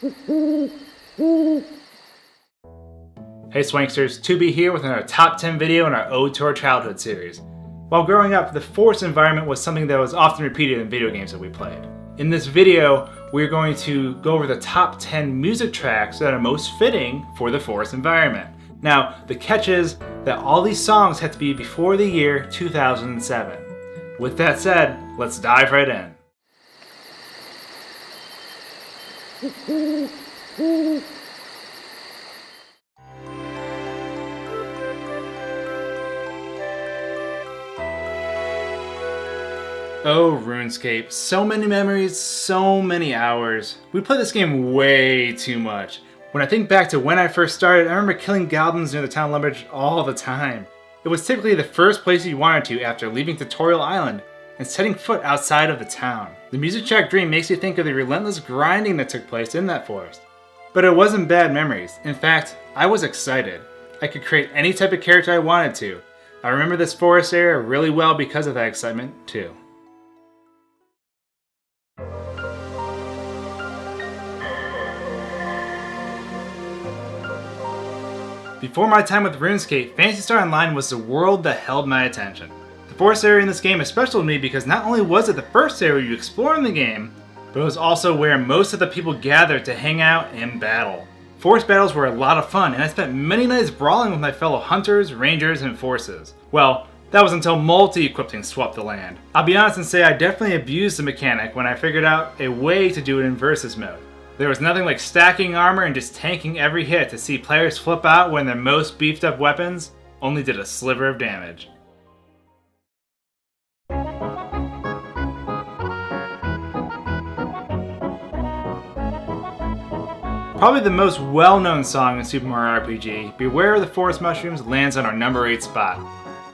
Hey Swanksters, 2B here with another top 10 video in our Ode to Our Childhood series. While growing up, the forest environment was something that was often repeated in video games that we played. In this video, we're going to go over the top 10 music tracks that are most fitting for the forest environment. Now, the catch is that all these songs have to be before the year 2007. With that said, let's dive right in. Oh, Runescape. So many memories, so many hours. We played this game way too much. When I think back to when I first started, I remember killing goblins near the town lumberjack all the time. It was typically the first place you wanted to after leaving Tutorial Island and setting foot outside of the town. The music track Dream makes you think of the relentless grinding that took place in that forest. But it wasn't bad memories. In fact, I was excited. I could create any type of character I wanted to. I remember this forest area really well because of that excitement too. Before my time with RuneScape, Phantasy Star Online was the world that held my attention. The forest area in this game is special to me because not only was it the first area you explore in the game, but it was also where most of the people gathered to hang out and battle. Forest battles were a lot of fun, and I spent many nights brawling with my fellow hunters, rangers, and forces. Well, that was until multi-equipping swept the land. I'll be honest and say I definitely abused the mechanic when I figured out a way to do it in versus mode. There was nothing like stacking armor and just tanking every hit to see players flip out when their most beefed up weapons only did a sliver of damage. Probably the most well-known song in Super Mario RPG, Beware of the Forest Mushrooms, lands on our number 8 spot.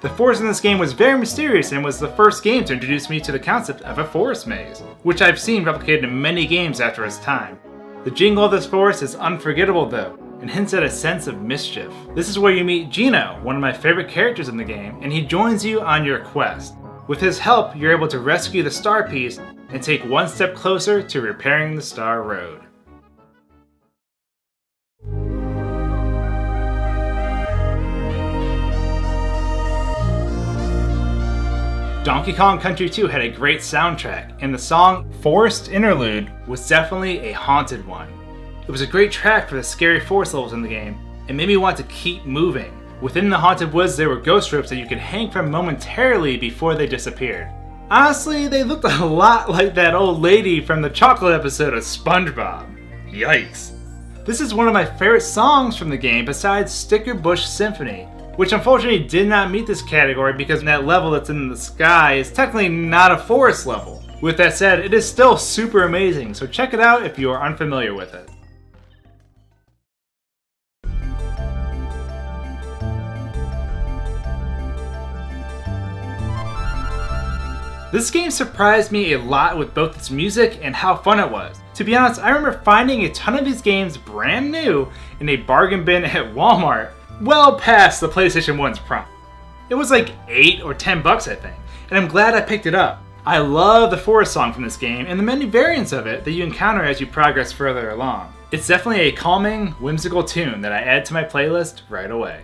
The forest in this game was very mysterious and was the first game to introduce me to the concept of a forest maze, which I've seen replicated in many games after its time. The jingle of this forest is unforgettable though, and hints at a sense of mischief. This is where you meet Gino, one of my favorite characters in the game, and he joins you on your quest. With his help, you're able to rescue the star piece and take one step closer to repairing the Star Road. Donkey Kong Country 2 had a great soundtrack, and the song Forest Interlude was definitely a haunted one. It was a great track for the scary forest levels in the game, and made me want to keep moving. Within the haunted woods there were ghost ropes that you could hang from momentarily before they disappeared. Honestly, they looked a lot like that old lady from the chocolate episode of SpongeBob. Yikes. This is one of my favorite songs from the game besides Sticker Bush Symphony, which unfortunately did not meet this category because that level that's in the sky is technically not a forest level. With that said, it is still super amazing, so check it out if you are unfamiliar with it. This game surprised me a lot with both its music and how fun it was. To be honest, I remember finding a ton of these games brand new in a bargain bin at Walmart, well past the PlayStation 1's prime. It was like $8 or $10 I think, and I'm glad I picked it up. I love the forest song from this game and the many variants of it that you encounter as you progress further along. It's definitely a calming, whimsical tune that I add to my playlist right away.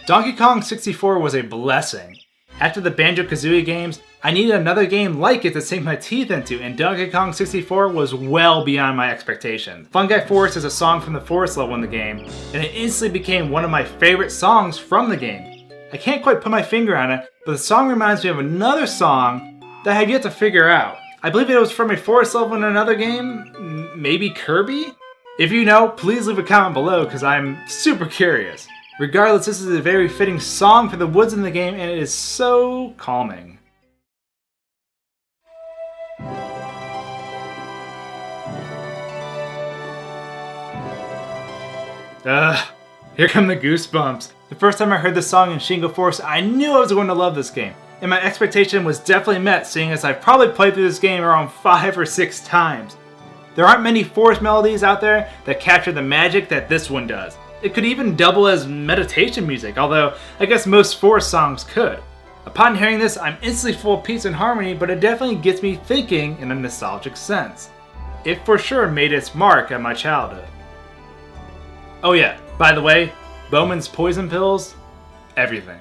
Donkey Kong 64 was a blessing. After the Banjo-Kazooie games, I needed another game like it to sink my teeth into, and Donkey Kong 64 was well beyond my expectations. Fungi Forest is a song from the forest level in the game, and it instantly became one of my favorite songs from the game. I can't quite put my finger on it, but the song reminds me of another song that I have yet to figure out. I believe it was from a forest level in another game, maybe Kirby? If you know, please leave a comment below because I'm super curious. Regardless, this is a very fitting song for the woods in the game, and it is so calming. Here come the goosebumps. The first time I heard this song in Shingo Forest, I knew I was going to love this game, and my expectation was definitely met, seeing as I've probably played through this game around 5 or 6 times. There aren't many forest melodies out there that capture the magic that this one does. It could even double as meditation music, although I guess most forest songs could. Upon hearing this, I'm instantly full of peace and harmony, but it definitely gets me thinking in a nostalgic sense. It for sure made its mark on my childhood. Oh yeah, by the way, Bowman's poison pills, everything.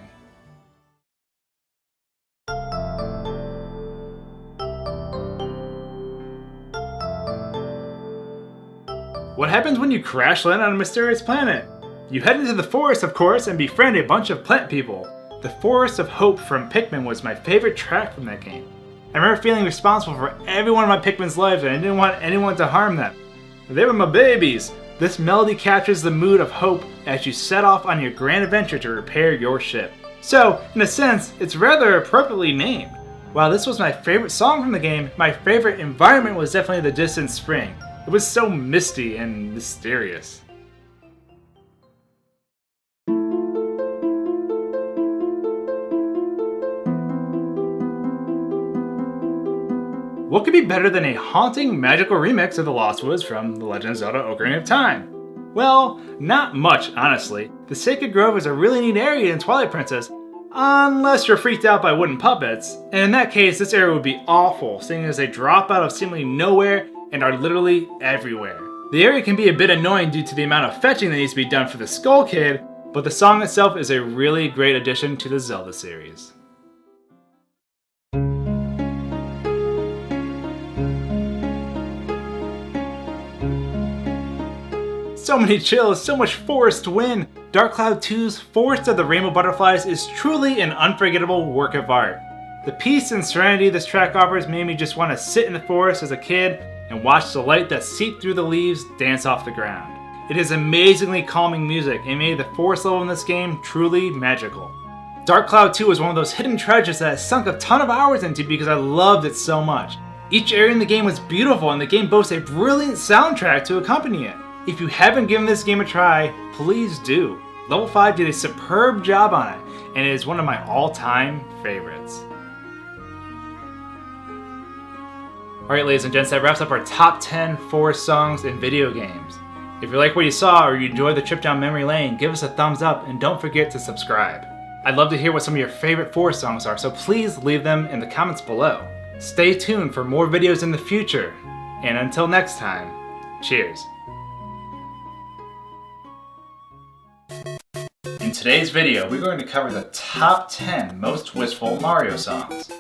What happens when you crash land on a mysterious planet? You head into the forest, of course, and befriend a bunch of plant people. The Forest of Hope from Pikmin was my favorite track from that game. I remember feeling responsible for every one of my Pikmin's lives and I didn't want anyone to harm them. They were my babies. This melody captures the mood of hope as you set off on your grand adventure to repair your ship. So, in a sense, it's rather appropriately named. While this was my favorite song from the game, my favorite environment was definitely the distant spring. It was so misty and mysterious. What could be better than a haunting, magical remix of The Lost Woods from The Legend of Zelda: Ocarina of Time? Well, not much, honestly. The Sacred Grove is a really neat area in Twilight Princess, unless you're freaked out by wooden puppets, and in that case, this area would be awful, seeing as they drop out of seemingly nowhere and are literally everywhere. The area can be a bit annoying due to the amount of fetching that needs to be done for the Skull Kid, but the song itself is a really great addition to the Zelda series. So many chills, so much forest wind! Dark Cloud 2's Forest of the Rainbow Butterflies is truly an unforgettable work of art. The peace and serenity this track offers made me just want to sit in the forest as a kid and watch the light that seeped through the leaves dance off the ground. It is amazingly calming music and made the forest level in this game truly magical. Dark Cloud 2 is one of those hidden treasures that I sunk a ton of hours into because I loved it so much. Each area in the game was beautiful and the game boasts a brilliant soundtrack to accompany it. If you haven't given this game a try, please do. Level 5 did a superb job on it, and it is one of my all-time favorites. Alright ladies and gents, that wraps up our top 10 forest songs in video games. If you like what you saw or you enjoyed the trip down memory lane, give us a thumbs up and don't forget to subscribe. I'd love to hear what some of your favorite forest songs are, so please leave them in the comments below. Stay tuned for more videos in the future, and until next time, cheers. In today's video, we're going to cover the top 10 most wistful Mario songs.